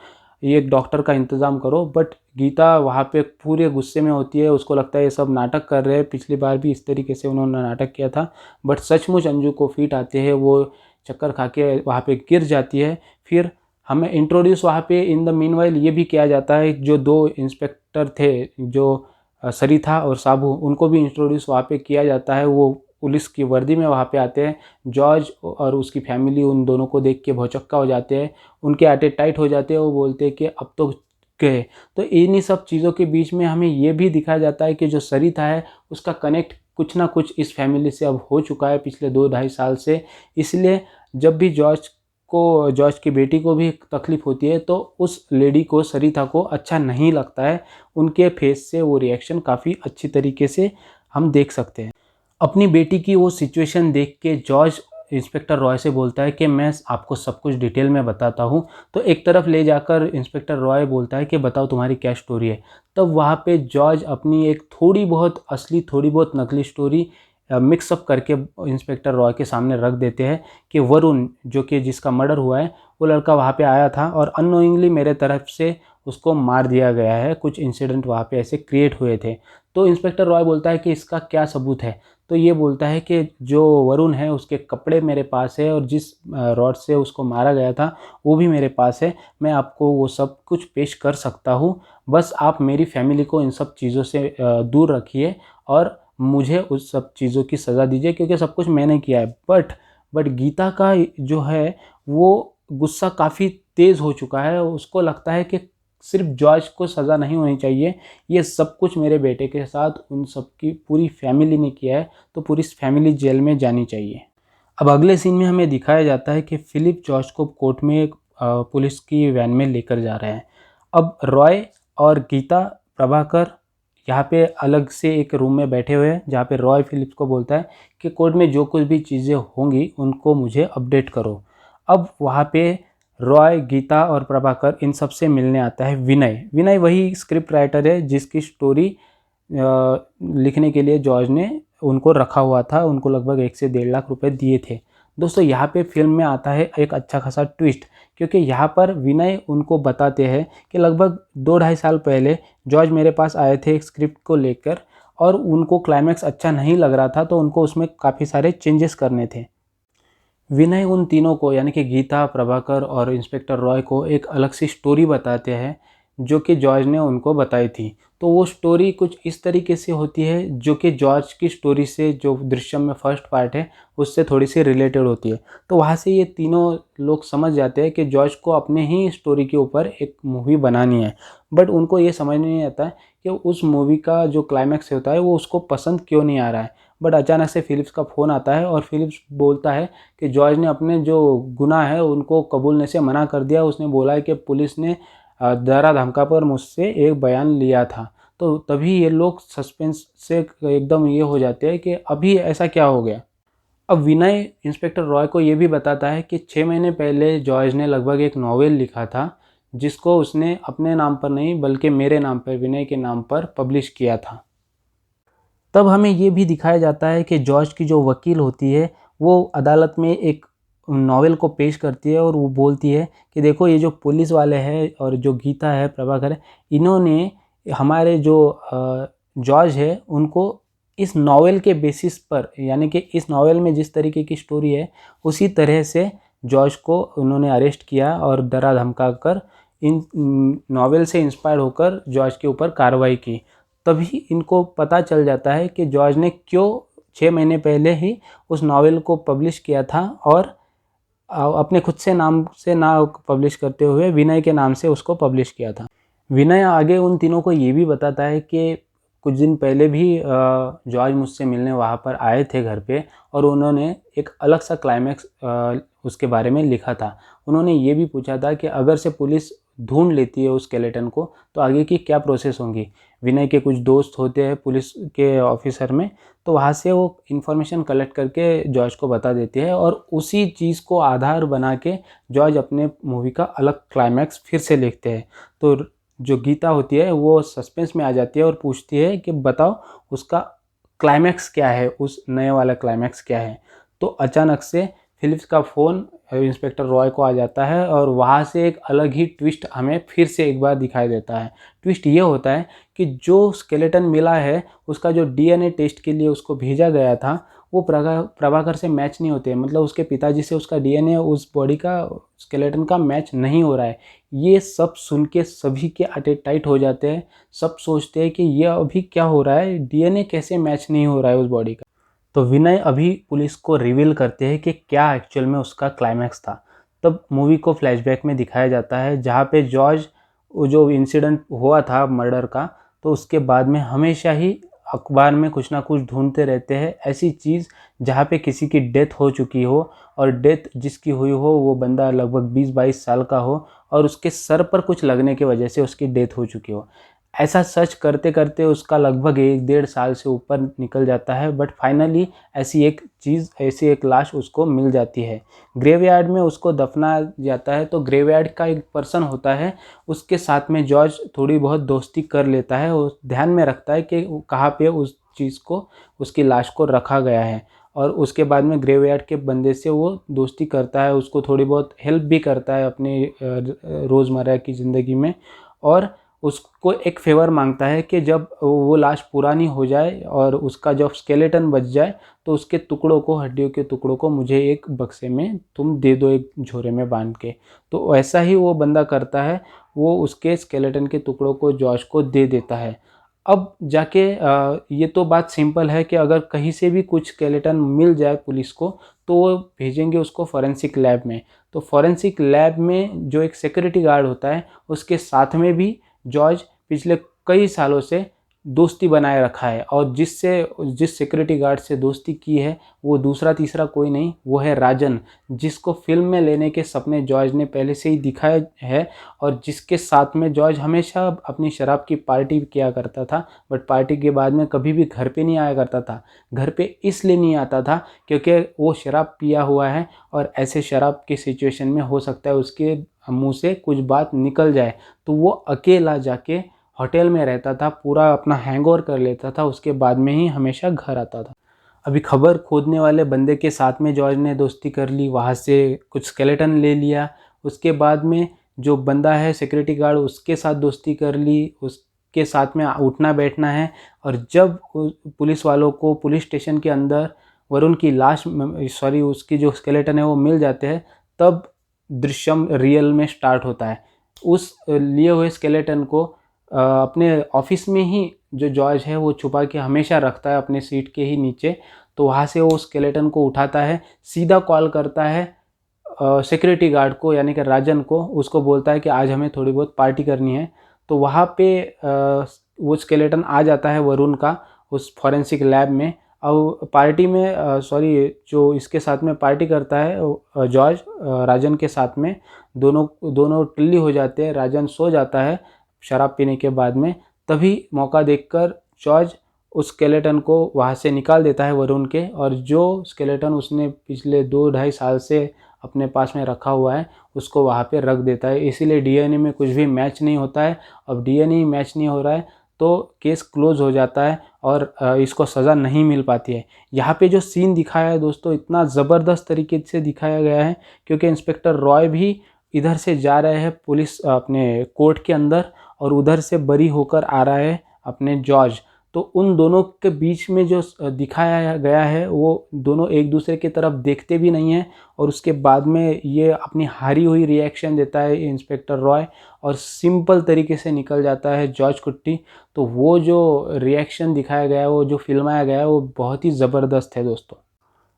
ये एक डॉक्टर का इंतज़ाम करो। बट गीता वहाँ पे पूरे गुस्से में होती है, उसको लगता है ये सब नाटक कर रहे हैं, पिछली बार भी इस तरीके से उन्होंने नाटक किया था। बट सचमुच अंजू को फीट आते हैं, वो चक्कर खा के वहाँ पे गिर जाती है। फिर हमें इंट्रोड्यूस वहाँ पे इन द मीनवाइल ये भी किया जाता है, जो दो इंस्पेक्टर थे जो सरिता और साबू, उनको भी इंट्रोड्यूस वहाँ पे किया जाता है। वो पुलिस की वर्दी में वहाँ पे आते हैं। जॉर्ज और उसकी फैमिली उन दोनों को देख के भौचक्का हो जाते हैं, उनके आटे टाइट हो जाते हैं। वो बोलते हैं कि अब तो गए। तो इन्हीं सब चीज़ों के बीच में हमें ये भी दिखाया जाता है कि जो सरिता है उसका कनेक्ट कुछ ना कुछ इस फैमिली से अब हो चुका है पिछले 2-2.5 साल से। इसलिए जब भी जॉर्ज की बेटी को भी तकलीफ़ होती है तो उस लेडी को, सरिता को अच्छा नहीं लगता है। उनके फेस से वो रिएक्शन काफ़ी अच्छी तरीके से हम देख सकते हैं। अपनी बेटी की वो सिचुएशन देख के जॉर्ज इंस्पेक्टर रॉय से बोलता है कि मैं आपको सब कुछ डिटेल में बताता हूँ। तो एक तरफ ले जाकर इंस्पेक्टर रॉय बोलता है कि बताओ तुम्हारी क्या स्टोरी है। तब वहाँ पे जॉर्ज अपनी एक थोड़ी बहुत असली थोड़ी बहुत नकली स्टोरी मिक्सअप करके इंस्पेक्टर रॉय के सामने रख देते हैं कि वरुण, जो कि जिसका मर्डर हुआ है, वो लड़का वहाँ पे आया था और अननोइंगली मेरे तरफ से उसको मार दिया गया है। कुछ इंसिडेंट वहाँ पे ऐसे क्रिएट हुए थे। तो इंस्पेक्टर रॉय बोलता है कि इसका क्या सबूत है। तो ये बोलता है कि जो वरुण है उसके कपड़े मेरे पास है और जिस रॉड से उसको मारा गया था वो भी मेरे पास है। मैं आपको वो सब कुछ पेश कर सकता हूँ, बस आप मेरी फैमिली को इन सब चीज़ों से दूर रखिए और मुझे उस सब चीज़ों की सज़ा दीजिए क्योंकि सब कुछ मैंने किया है। बट गीता का जो है वो गुस्सा काफ़ी तेज़ हो चुका है। उसको लगता है कि सिर्फ जॉर्ज को सज़ा नहीं होनी चाहिए, ये सब कुछ मेरे बेटे के साथ उन सब की पूरी फैमिली ने किया है, तो पूरी फैमिली जेल में जानी चाहिए। अब अगले सीन में हमें दिखाया जाता है कि फिलिप जॉर्ज को कोर्ट में एक पुलिस की वैन में लेकर जा रहे हैं। अब रॉय और गीता, प्रभाकर यहाँ पे अलग से एक रूम में बैठे हुए हैं जहाँ पे रॉय फिलिप्स को बोलता है कि कोर्ट में जो कुछ भी चीज़ें होंगी उनको मुझे अपडेट करो। अब वहाँ पे रॉय, गीता और प्रभाकर इन सब से मिलने आता है विनय। विनय वही स्क्रिप्ट राइटर है जिसकी स्टोरी लिखने के लिए जॉर्ज ने उनको रखा हुआ था। उनको लगभग 1 से 1.5 लाख रुपए दिए थे। दोस्तों यहाँ पे फिल्म में आता है एक अच्छा खासा ट्विस्ट, क्योंकि यहाँ पर विनय उनको बताते हैं कि लगभग 2-2.5 साल पहले जॉर्ज मेरे पास आए थे एक स्क्रिप्ट को लेकर और उनको क्लाइमैक्स अच्छा नहीं लग रहा था, तो उनको उसमें काफ़ी सारे चेंजेस करने थे। विनय उन तीनों को यानी कि गीता, प्रभाकर और इंस्पेक्टर रॉय को एक अलग सी स्टोरी बताते हैं जो कि जॉर्ज ने उनको बताई थी। तो वो स्टोरी कुछ इस तरीके से होती है जो कि जॉर्ज की स्टोरी से, जो दृश्यम में फर्स्ट पार्ट है, उससे थोड़ी सी रिलेटेड होती है। तो वहाँ से ये तीनों लोग समझ जाते हैं कि जॉर्ज को अपने ही स्टोरी के ऊपर एक मूवी बनानी है। बट उनको ये समझ नहीं आता है कि उस मूवी का जो क्लाइमैक्स होता है वो उसको पसंद क्यों नहीं आ रहा है। बट अचानक से फिलिप्स का फ़ोन आता है और फिलिप्स बोलता है कि जॉर्ज ने अपने जो गुनाह है उनको कबूलने से मना कर दिया। उसने बोला है कि पुलिस ने डरा धमका पर मुझसे एक बयान लिया था। तो तभी ये लोग सस्पेंस से एकदम ये हो जाते हैं कि अभी ऐसा क्या हो गया। अब विनय इंस्पेक्टर रॉय को ये भी बताता है कि 6 महीने पहले जॉर्ज ने लगभग एक नॉवेल लिखा था जिसको उसने अपने नाम पर नहीं बल्कि मेरे नाम पर, विनय के नाम पर पब्लिश किया था। तब हमें ये भी दिखाया जाता है कि जॉर्ज की जो वकील होती है वो अदालत में एक नॉवेल को पेश करती है और वो बोलती है कि देखो ये जो पुलिस वाले हैं और जो गीता है, प्रभाकर है, इन्होंने हमारे जो जॉर्ज है उनको इस नॉवेल के बेसिस पर, यानी कि इस नॉवेल में जिस तरीके की स्टोरी है उसी तरह से जॉर्ज को उन्होंने अरेस्ट किया और डरा धमका कर इन नॉवेल से इंस्पायर होकर जॉर्ज के ऊपर कार्रवाई की। तभी इनको पता चल जाता है कि जॉर्ज ने क्यों 6 महीने पहले ही उस नॉवेल को पब्लिश किया था और अपने खुद से नाम से ना पब्लिश करते हुए विनय के नाम से उसको पब्लिश किया था। विनय आगे उन तीनों को ये भी बताता है कि कुछ दिन पहले भी जॉर्ज मुझसे मिलने वहाँ पर आए थे घर पे और उन्होंने एक अलग सा क्लाइमैक्स उसके बारे में लिखा था। उन्होंने ये भी पूछा था कि अगर से पुलिस ढूंढ लेती है उस स्केलेटन को तो आगे की क्या प्रोसेस होंगी। विनय के कुछ दोस्त होते हैं पुलिस के ऑफिसर में, तो वहाँ से वो इन्फॉर्मेशन कलेक्ट करके जॉर्ज को बता देती है और उसी चीज़ को आधार बना के जॉर्ज अपने मूवी का अलग क्लाइमैक्स फिर से लिखते हैं। तो जो गीता होती है वो सस्पेंस में आ जाती है और पूछती है कि बताओ उसका क्लाइमैक्स क्या है, उस नए वाला क्लाइमैक्स क्या है। तो अचानक से फिलिप्स का फ़ोन इंस्पेक्टर रॉय को आ जाता है और वहाँ से एक अलग ही ट्विस्ट हमें फिर से एक बार दिखाई देता है। ट्विस्ट ये होता है कि जो स्केलेटन मिला है उसका जो डीएनए टेस्ट के लिए उसको भेजा गया था वो प्रभाकर से मैच नहीं होते, मतलब उसके पिताजी से उसका डीएनए उस बॉडी का स्केलेटन का मैच नहीं हो रहा है। ये सब सुन के सभी के अटे टाइट हो जाते हैं। सब सोचते हैं कि ये अभी क्या हो रहा है, डीएनए कैसे मैच नहीं हो रहा है उस बॉडी का। तो विनय अभी पुलिस को रिवील करते हैं कि क्या एक्चुअल में उसका क्लाइमैक्स था। तब मूवी को फ्लैशबैक में दिखाया जाता है जहाँ पे जॉर्ज वो जो इंसिडेंट हुआ था मर्डर का, तो उसके बाद में हमेशा ही अखबार में कुछ ना कुछ ढूंढते रहते हैं ऐसी चीज़ जहाँ पे किसी की डेथ हो चुकी हो और डेथ जिसकी हुई हो वो बंदा लगभग 20-22 साल का हो और उसके सर पर कुछ लगने की वजह से उसकी डेथ हो चुकी हो। ऐसा सर्च करते करते उसका लगभग 1-1.5 साल से ऊपर निकल जाता है, बट फाइनली ऐसी एक चीज़, ऐसी एक लाश उसको मिल जाती है। ग्रेवयार्ड में उसको दफना जाता है। तो ग्रेवयार्ड का एक पर्सन होता है, उसके साथ में जॉर्ज थोड़ी बहुत दोस्ती कर लेता है और ध्यान में रखता है कि कहाँ पे उस चीज़ को, उसकी लाश को रखा गया है। और उसके बाद में ग्रेवयार्ड के बंदे से वो दोस्ती करता है, उसको थोड़ी बहुत हेल्प भी करता है अपनी रोज़मर्रा की ज़िंदगी में। और उसको एक फेवर मांगता है कि जब वो लाश पुरानी हो जाए और उसका जब स्केलेटन बच जाए तो उसके टुकड़ों को, हड्डियों के टुकड़ों को मुझे एक बक्से में तुम दे दो, एक झोरे में बांध के। तो ऐसा ही वो बंदा करता है, वो उसके स्केलेटन के टुकड़ों को जॉर्ज को दे देता है। अब जाके ये तो बात सिंपल है कि अगर कहीं से भी कुछ स्केलेटन मिल जाए पुलिस को तो वो भेजेंगे उसको फॉरेंसिक लैब में। तो फॉरेंसिक लैब में जो एक सिक्योरिटी गार्ड होता है उसके साथ में भी जॉर्ज पिछले कई सालों से दोस्ती बनाए रखा है और जिस सिक्योरिटी गार्ड से दोस्ती की है वो दूसरा तीसरा कोई नहीं, वो है राजन, जिसको फिल्म में लेने के सपने जॉर्ज ने पहले से ही दिखाए है और जिसके साथ में जॉर्ज हमेशा अपनी शराब की पार्टी किया करता था। बट पार्टी के बाद में कभी भी घर पे नहीं आया करता था। घर पे इसलिए नहीं आता था क्योंकि वो शराब पिया हुआ है और ऐसे शराब की सिचुएशन में हो सकता है उसके मुंह से कुछ बात निकल जाए। तो वो अकेला जाके होटल में रहता था, पूरा अपना हैंगओवर कर लेता था, उसके बाद में ही हमेशा घर आता था। अभी खबर खोदने वाले बंदे के साथ में जॉर्ज ने दोस्ती कर ली, वहाँ से कुछ स्केलेटन ले लिया। उसके बाद में जो बंदा है सिक्योरिटी गार्ड उसके साथ दोस्ती कर ली, उसके साथ में उठना बैठना है। और जब पुलिस वालों को पुलिस स्टेशन के अंदर वरुण की लाश, सॉरी उसकी जो स्केलेटन है वो मिल जाते हैं, तब दृश्यम रियल में स्टार्ट होता है। उस लिए हुए स्केलेटन को अपने ऑफिस में ही जो जॉर्ज है वो छुपा के हमेशा रखता है अपने सीट के ही नीचे। तो वहाँ से वो स्केलेटन को उठाता है, सीधा कॉल करता है सिक्योरिटी गार्ड को यानी कि राजन को, उसको बोलता है कि आज हमें थोड़ी बहुत पार्टी करनी है। तो वहाँ पे वो स्केलेटन आ जाता है वरुण का उस फॉरेंसिक लैब में। और पार्टी में जो इसके साथ में पार्टी करता है जॉर्ज राजन के साथ में, दोनों टिल्ली हो जाते हैं। राजन सो जाता है शराब पीने के बाद में। तभी मौका देखकर जॉर्ज उस स्केलेटन को वहाँ से निकाल देता है वरुण के, और जो स्केलेटन उसने पिछले 2-2.5 साल से अपने पास में रखा हुआ है उसको वहाँ पे रख देता है। इसीलिए डीएनए में कुछ भी मैच नहीं होता है। अब डीएनए मैच नहीं हो रहा है तो केस क्लोज हो जाता है और इसको सज़ा नहीं मिल पाती है। यहाँ पे जो सीन दिखाया है दोस्तों इतना ज़बरदस्त तरीके से दिखाया गया है क्योंकि इंस्पेक्टर रॉय भी इधर से जा रहे हैं पुलिस अपने कोर्ट के अंदर और उधर से बरी होकर आ रहा है अपने जॉर्ज। तो उन दोनों के बीच में जो दिखाया गया है वो दोनों एक दूसरे की तरफ देखते भी नहीं हैं, और उसके बाद में ये अपनी हारी हुई रिएक्शन देता है इंस्पेक्टर रॉय, और सिंपल तरीके से निकल जाता है जॉर्ज कुट्टी। तो वो जो रिएक्शन दिखाया गया है, वो जो फिल्माया गया है, वो बहुत ही ज़बरदस्त है दोस्तों।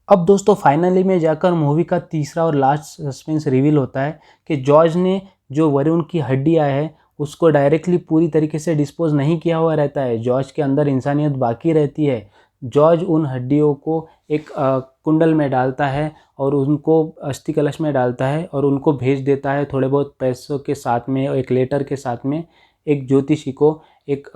अब दोस्तों फाइनली में जाकर मूवी का तीसरा और लास्ट सस्पेंस रिवील होता है कि जॉर्ज ने जो वरुण की हड्डियाँ है उसको डायरेक्टली पूरी तरीके से डिस्पोज नहीं किया हुआ रहता है। जॉर्ज के अंदर इंसानियत बाकी रहती है। जॉर्ज उन हड्डियों को एक कुंडल में डालता है और उनको अस्थि कलश में डालता है और उनको भेज देता है थोड़े बहुत पैसों के साथ में, एक लेटर के साथ में, एक ज्योतिषी को, एक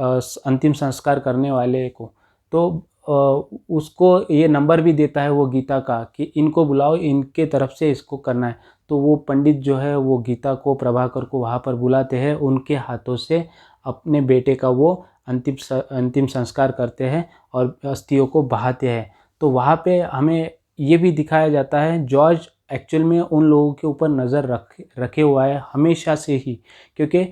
अंतिम संस्कार करने वाले को। तो उसको ये नंबर भी देता है वो गीता का कि इनको बुलाओ, इनके तरफ से इसको करना है। तो वो पंडित जो है वो गीता को, प्रभाकर को वहाँ पर बुलाते हैं, उनके हाथों से अपने बेटे का वो अंतिम संस्कार करते हैं और अस्थियों को बहाते हैं। तो वहाँ पे हमें ये भी दिखाया जाता है जॉर्ज एक्चुअल में उन लोगों के ऊपर नज़र रखे हुआ है हमेशा से ही, क्योंकि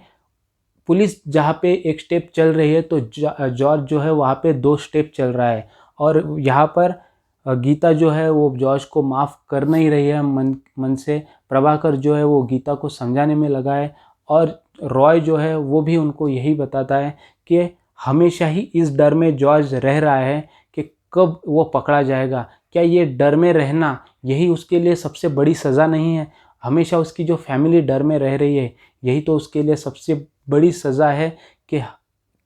पुलिस जहाँ पे एक स्टेप चल रही है तो जॉर्ज जो है वहाँ पे 2 स्टेप चल रहा है। और यहाँ पर गीता जो है वो जॉर्ज को माफ़ कर नहीं रही है मन से। प्रभाकर जो है वो गीता को समझाने में लगा है, और रॉय जो है वो भी उनको यही बताता है कि हमेशा ही इस डर में जॉर्ज रह रहा है कि कब वो पकड़ा जाएगा। क्या ये डर में रहना यही उसके लिए सबसे बड़ी सज़ा नहीं है? हमेशा उसकी जो फैमिली डर में रह रही है, यही तो उसके लिए सबसे बड़ी सज़ा है कि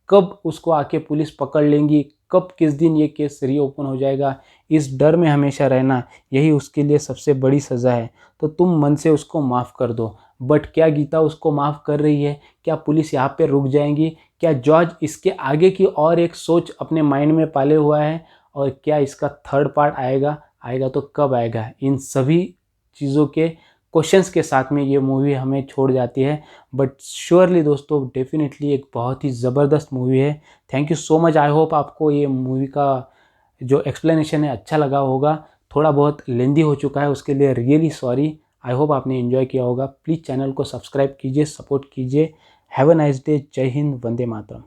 कब उसको आके पुलिस पकड़ लेंगी, कब किस दिन ये केस रीओपन हो जाएगा। इस डर में हमेशा रहना यही उसके लिए सबसे बड़ी सज़ा है। तो तुम मन से उसको माफ़ कर दो। बट क्या गीता उसको माफ़ कर रही है? क्या पुलिस यहाँ पे रुक जाएंगी? क्या जॉर्ज इसके आगे की और एक सोच अपने माइंड में पाले हुआ है? और क्या इसका थर्ड पार्ट आएगा? आएगा तो कब आएगा? इन सभी चीज़ों के क्वेश्चंस के साथ में ये मूवी हमें छोड़ जाती है। बट श्योरली दोस्तों, डेफिनेटली एक बहुत ही ज़बरदस्त मूवी है। Thank you so much. I hope आपको ये मूवी का जो एक्सप्लेनेशन है अच्छा लगा होगा। थोड़ा बहुत लेंदी हो चुका है, उसके लिए रियली सॉरी। आई होप आपने एंजॉय किया होगा। प्लीज़ चैनल को सब्सक्राइब कीजिए, सपोर्ट कीजिए। Have a nice day. जय हिंद, वंदे मातरम।